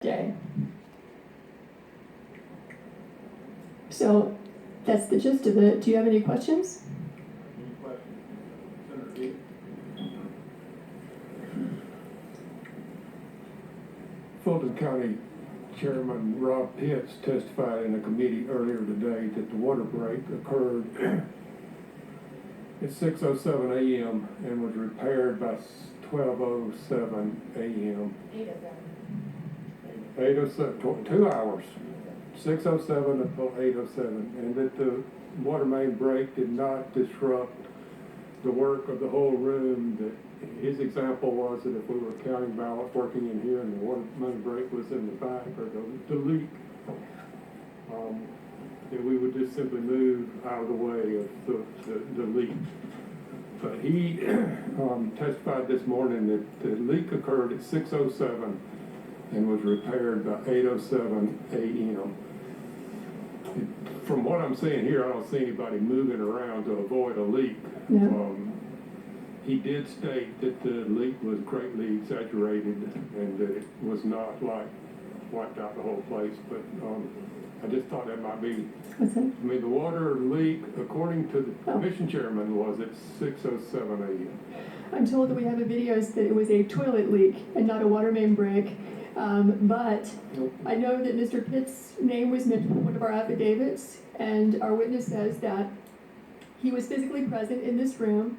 day. So that's the gist of it. Do you have any questions? Any questions? Senator Reed? Fulton County Chairman Rob Pitts testified in a committee earlier today that the water break occurred at 6:07 a.m. and was repaired by 12:07 a.m. 8:07, 2 hours, 6:07 until 8:07, and that the water main break did not disrupt the work of the whole room. That his example was that if we were counting ballots working in here and the water main break was in the back or the leak, that we would just simply move out of the way of the leak. But he testified this morning that the leak occurred at 6:07 and was repaired by 8:07 a.m. From what I'm seeing here, I don't see anybody moving around to avoid a leak. No. He did state that the leak was greatly exaggerated and that it was not like wiped out the whole place, but I just thought that might be, What's that? I mean, the water leak, according to the Oh. commission chairman, was at 6:07 a.m. I'm told that we have a video that it was a toilet leak and not a water main break. But I know that Mr. Pitt's name was mentioned in one of our affidavits, and our witness says that he was physically present in this room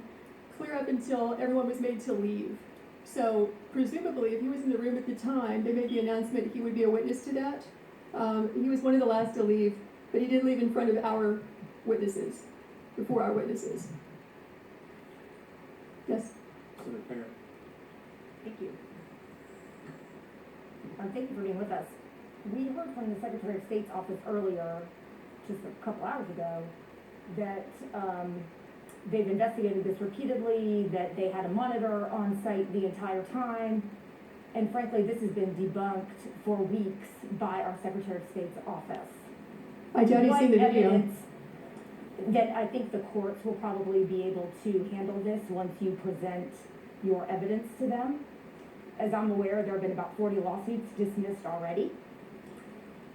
clear up until everyone was made to leave. So presumably, if he was in the room at the time, they made the announcement he would be a witness to that. He was one of the last to leave, but he did leave in front of our witnesses, before our witnesses. Yes? Senator Parent. Thank you. Thank you for being with us. We heard from the Secretary of State's office earlier, just a couple hours ago, that they've investigated this repeatedly, that they had a monitor on site the entire time, and frankly, this has been debunked for weeks by our Secretary of State's office. I doubt he's seen the What video. evidence that I think the courts will probably be able to handle this once you present your evidence to them. As I'm aware, there have been about 40 lawsuits dismissed already.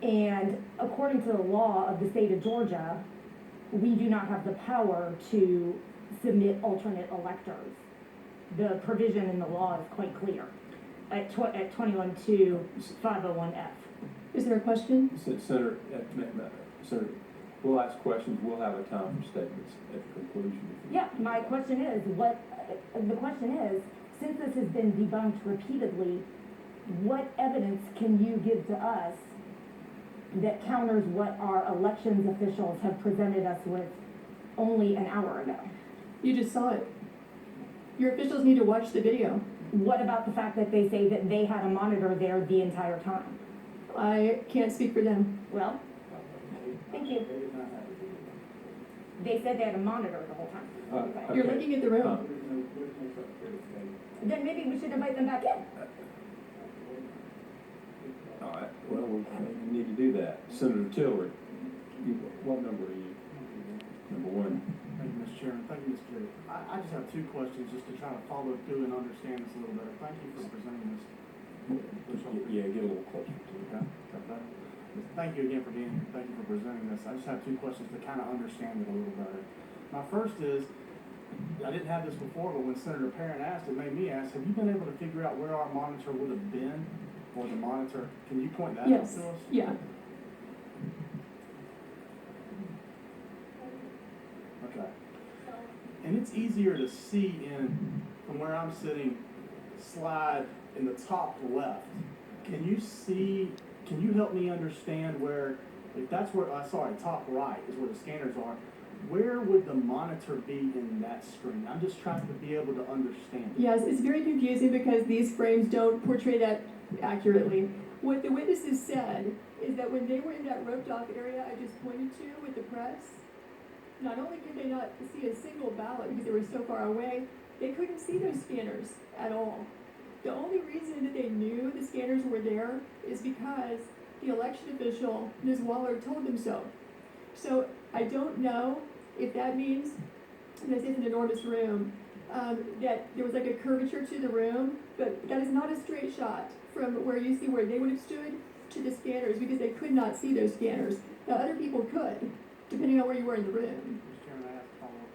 And according to the law of the state of Georgia, we do not have the power to submit alternate electors. The provision in the law is quite clear at 21-501F. Is there a question? Senator, Senator, we'll ask questions, we'll have a time for statements at the conclusion. Yeah, my question is, since this has been debunked repeatedly, what evidence can you give to us that counters what our elections officials have presented us with only an hour ago? You just saw it. Your officials need to watch the video. What about the fact that they say that they had a monitor there the entire time? I can't speak for them. Well, thank you. They said they had a monitor the whole time. Okay. You're looking at the room. Then maybe we should invite them back in. All right, well, we need to do that. Senator Tillery, what number are you? Number one. Thank you, Mr. Chairman. Thank you, Mr. Chair. I just have two questions just to try to follow through and understand this a little better. Thank you for presenting this. Yeah, get a little closer to it. Okay. Thank you again for being here. Thank you for presenting this. I just have two questions to kind of understand it a little better. My first is, I didn't have this before, but when Senator Parent asked, it made me ask, have you been able to figure out where our monitor would have been, or the monitor? Can you point that out to us? Yes. Yeah. Okay. And it's easier to see from where I'm sitting, slide in the top left. Can you help me understand where, if that's where, top right is where the scanners are, where would the monitor be in that screen? I'm just trying to be able to understand. Yes, it's very confusing because these frames don't portray that accurately. What the witnesses said is that when they were in that roped off area I just pointed to with the press, not only could they not see a single ballot because they were so far away, they couldn't see those scanners at all. The only reason that they knew the scanners were there is because the election official, Ms. Waller, told them so. So I don't know if that means, and this is an enormous room, that there was like a curvature to the room, but that is not a straight shot from where you see where they would have stood to the scanners, because they could not see those scanners. Now, other people could, depending on where you were in the room. Mr. Chairman, I have to follow up.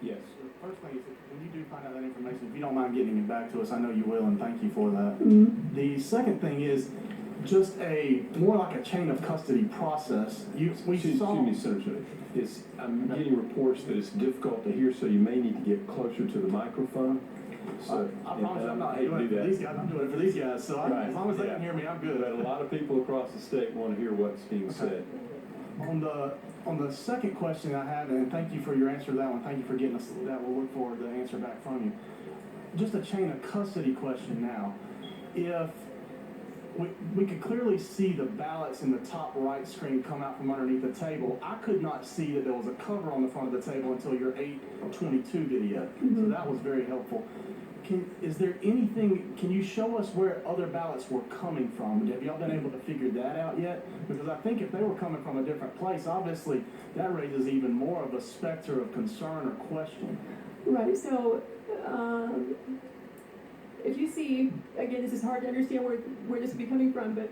Yes. So the first thing is, when you do find out that information, if you don't mind getting it back to us, I know you will, and thank you for that. Mm-hmm. The second thing is just a, more like a chain of custody process. We Excuse saw. me, Senator. I'm getting reports that it's difficult to hear, so you may need to get closer to the microphone. So, I promise I'm not hate to doing it do for that. these guys, I'm doing it for these guys, so Right, as long as they yeah. can hear me, I'm good. But a lot of people across the state want to hear what's being said. On the second question I have, and thank you for your answer to that one, thank you for getting us that, we'll look forward to the answer back from you. Just a chain of custody question now. If we could clearly see the ballots in the top right screen come out from underneath the table, I could not see that there was a cover on the front of the table until your 8:22 video, so that was very helpful. Is there anything, can you show us where other ballots were coming from? Have y'all been able to figure that out yet? Because I think if they were coming from a different place, obviously, that raises even more of a specter of concern or question. Right, so, if you see, again, this is hard to understand where this would be coming from, but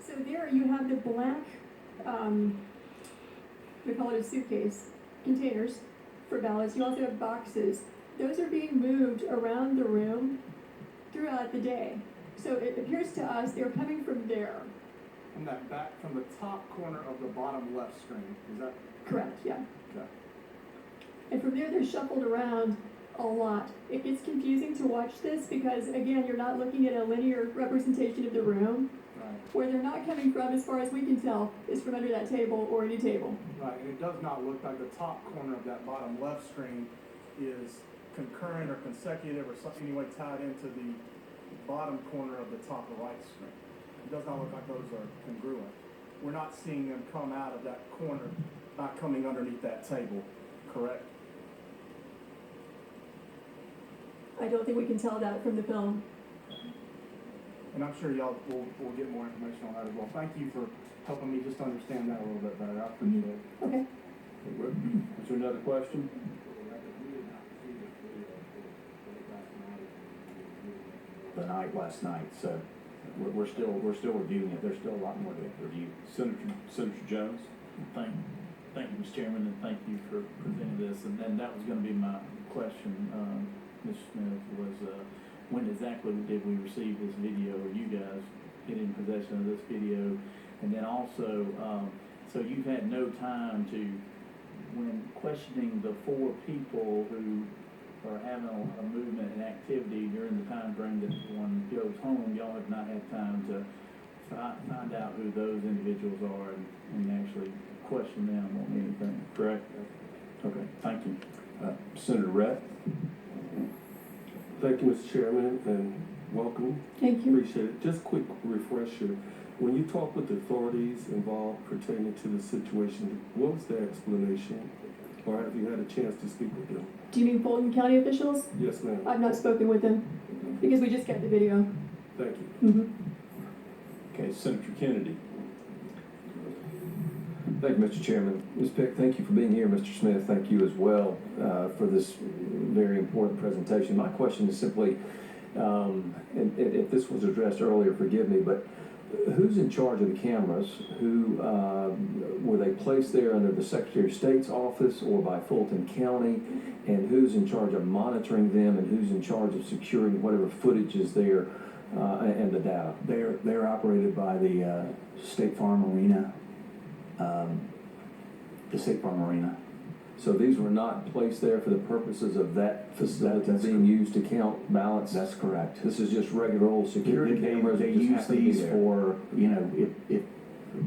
so there you have the black, we call it a suitcase, containers for ballots. You also have boxes. Those are being moved around the room throughout the day. So it appears to us they're coming from there. From that back, from the top corner of the bottom left screen, is that? Correct, yeah. Okay. And from there, they're shuffled around a lot. It gets confusing to watch this because, again, you're not looking at a linear representation of the room. Right. Where they're not coming from, as far as we can tell, is from under that table or any table. Right, and it does not look like the top corner of that bottom left screen is concurrent or consecutive or something anyway tied into the bottom corner of the top right screen. It does not look like those are congruent. We're not seeing them come out of that corner, not coming underneath that table, correct? I don't think we can tell that from the film. And I'm sure y'all will get more information on that as well. Thank you for helping me just understand that a little bit better. I appreciate it. Okay. Is there another question? The night last night, so we're still reviewing it. There's still a lot more to review. Senator Jones? Thank you, Mr. Chairman, and thank you for presenting this. And then that was gonna be my question, Mr. Smith, was, when exactly did we receive this video, or you guys get in possession of this video? And then also, so you've had no time to, when questioning the 4 people who are having a movement and activity during the time frame that one goes home, y'all have not had time to find out who those individuals are and actually question them on anything, correct? Okay, thank you. Senator Rett? Thank you, Mr. Chairman, and welcome. Thank you. Appreciate it. Just quick refresher. When you talk with the authorities involved pertaining to the situation, what was their explanation? Or have you had a chance to speak with them? Do you mean Fulton County officials? Yes, ma'am. I've not spoken with them because we just got the video. Thank you. Mm-hmm. Okay, Senator Kennedy. Thank you, Mr. Chairman. Ms. Peck, thank you for being here. Mr. Smith, thank you as well for this very important presentation. My question is simply, and if this was addressed earlier, forgive me, but who's in charge of the cameras? Who were they placed there under the Secretary of State's office or by Fulton County? And who's in charge of monitoring them, and who's in charge of securing whatever footage is there and the data? They're operated by the State Farm Arena. The State Farm Arena. So these were not placed there for the purposes of that facility That's being used to count ballots? That's correct. This is just regular old security cameras They that just use happen to be these there? for, you know, if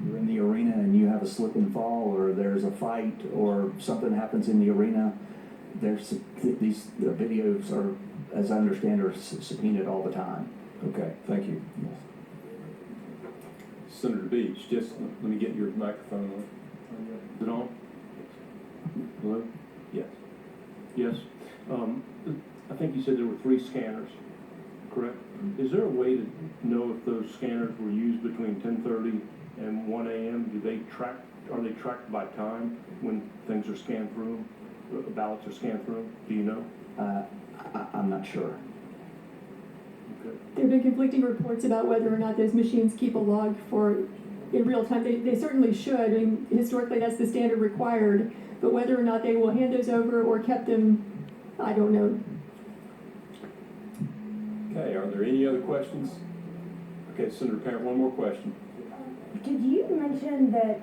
you're in the arena and you have a slip and fall, or there's a fight, or something happens in the arena, these videos are, as I understand, are subpoenaed all the time. Okay, thank you. Yes. Senator Beach, just let me get your microphone on. Is it on? Hello? Yes. Yes. I think you said there were 3 scanners, correct? Is there a way to know if those scanners were used between 10:30 and 1 a.m.? Do they track are they tracked by time when things are scanned through, ballots are scanned through? Do you know? I'm not sure. Okay. There have been conflicting reports about whether or not those machines keep a log in real time. They certainly should, and historically that's the standard required, but whether or not they will hand those over or kept them, I don't know. Okay, are there any other questions? Okay, Senator Parent, one more question. Did you mention that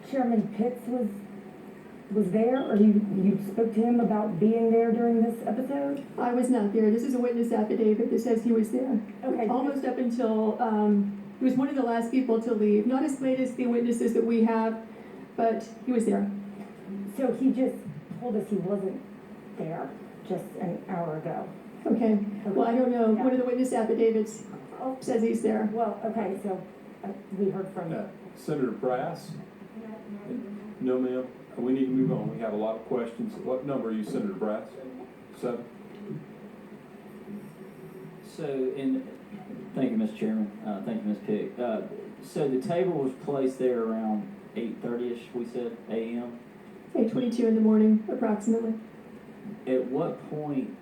Chairman Pitts was there, or you spoke to him about being there during this episode? I was not there. This is a witness affidavit that says he was there. Okay. Almost up until, he was one of the last people to leave. Not as late as the witnesses that we have, but he was there. So he just told us he wasn't there just an hour ago. Okay, well, I don't know. Yeah. One of the witness affidavits says he's there. Well, okay, so we heard from Senator Brass? No, ma'am. We need to move on. We have a lot of questions. What number are you, Senator Brass? 7? Thank you, Mr. Chairman. Thank you, Ms. Pick. So the table was placed there around 8:30ish, we said, a.m. 8:22 in the morning, approximately. At what point,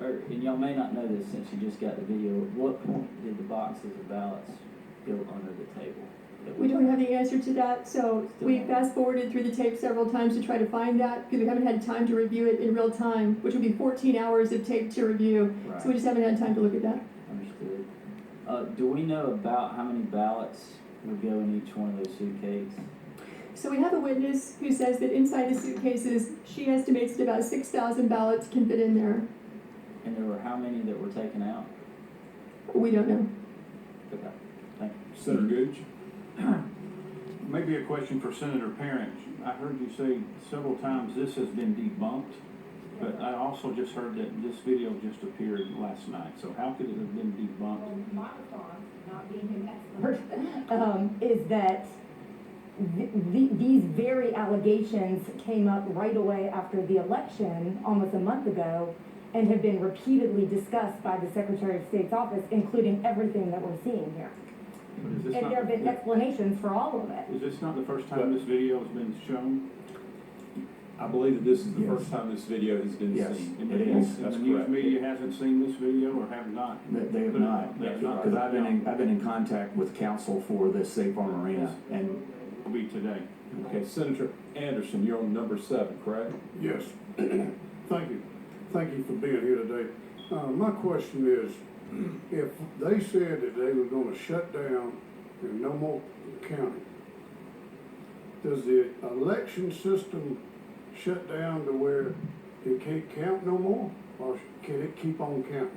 and y'all may not know this since you just got the video, at what point did the boxes of ballots go under the table? We don't have the answer to that, so we fast forwarded through the tape several times to try to find that, because we haven't had time to review it in real time, which would be 14 hours of tape to review. Right. So we just haven't had time to look at that. Understood. Do we know about how many ballots would go in each one of those suitcases? So we have a witness who says that inside the suitcases, she estimates that about 6,000 ballots can fit in there. And there were how many that were taken out? We don't know. Okay, thank you. Senator Gooch? Maybe a question for Senator Parent. I heard you say several times this has been debunked, but I also just heard that this video just appeared last night. So how could it have been debunked? my response, not being an expert, is that these very allegations came up right away after the election, almost a month ago, and have been repeatedly discussed by the Secretary of State's office, including everything that we're seeing here. But is this And not- there have been explanations for all of it. Is this not the first time this video has been shown? I believe that this is the Yes. first time this video has been Yes. seen. And It the- is. and That's the news correct. media hasn't seen this video or have not? They have not, They have not. because I've been in contact with counsel for the State Farm Arena, and Will be today. Okay, Senator Anderson, you're on number 7, correct? Yes. Thank you. Thank you for being here today. My question is, if they said that they were gonna shut down and no more counting, does the election system shut down to where it can't count no more? Or can it keep on counting?